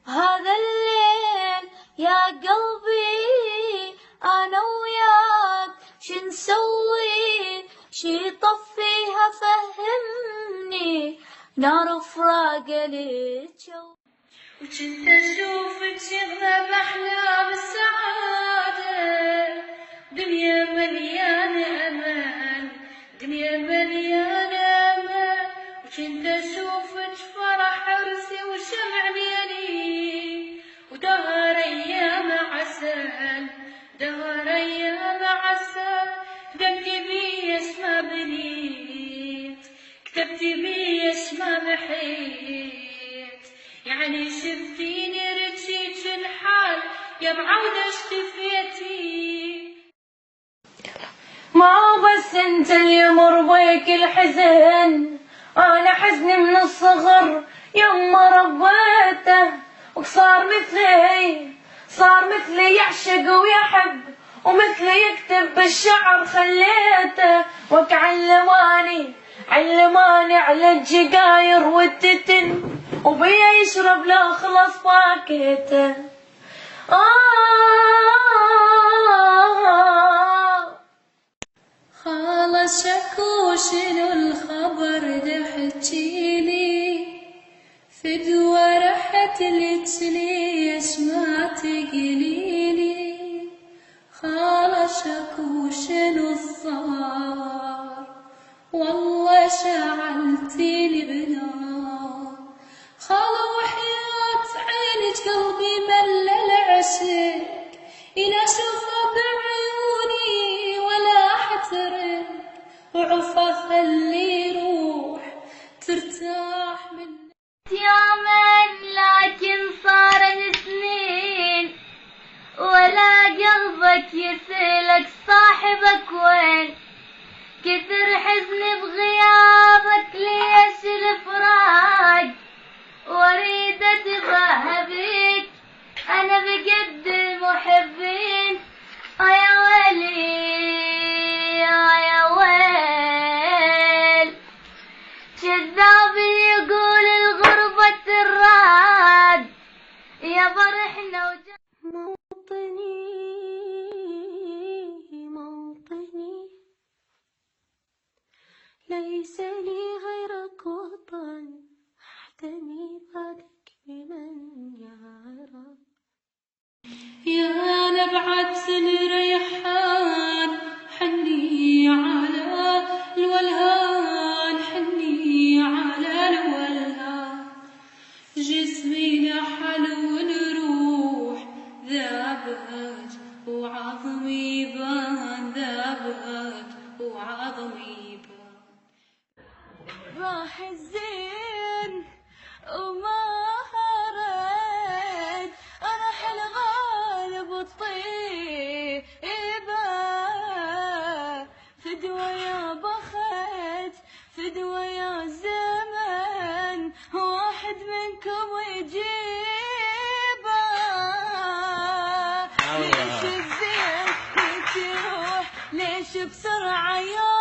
هذا الليل يا قلبي أنا وياك شنسوي، شي طفيها فهمني نار فراق للجو. وكنت أشوفك شغلة بأحلام السعادة، دنيا مليانة أمان، دنيا مليانة أمان. وكنت أشوفك فرح عرسي وشمع ليلي، ودهر أيام عسل، دهر أيام عسل. كتبتي بي اسم بنيت، كتبتي بي اسم محيت، يعني شفتيني رجيت الحال يا بعود اشتفيتي. ما بس انت اللي يمر بيك الحزن، انا حزني من الصغر يما ربيته، وصار مثلي يعشق ويحب، ومثلي يكتب بالشعر خليته. علماني على الجقاير والتتن، وبيا يشرب لا خلص باكيته. خالص شكو شنو الخبر تحجيلي، فدوى رحت لي اسمع تقليلي. خالص شكو شنو الصار، والله شعلتي لي بنار. خاله وحياة عينك قلبي ملل عشق، إلى شوفه بعيوني ولا حترك، وعفا خلي روح ترتاح من يومين لكن صار سنين، ولا قلبك يسألك صاحبك وين. كثر حزني بغيابك ليش الفراق، واريد اتباهى بيك انا بقد المحبين. يا ويلي يا ويل، كذاب يقول الغربة الراد، يا فرحنا موطني ليس لي غيرك وطن، احتمي بعدك بمن يرى. يا نبعة الريحان حني على الولهان، حني على الولهان. جسمي نحل والروح ذابت وعظمي بان، ذابت وعظمي بان. راح الزين وما هرد، انا حالغالب الطيبة، فدوى يا بخت فدوى يا زمن، واحد منكم يجيبه. ليش الزين تروح ليش بسرعة يا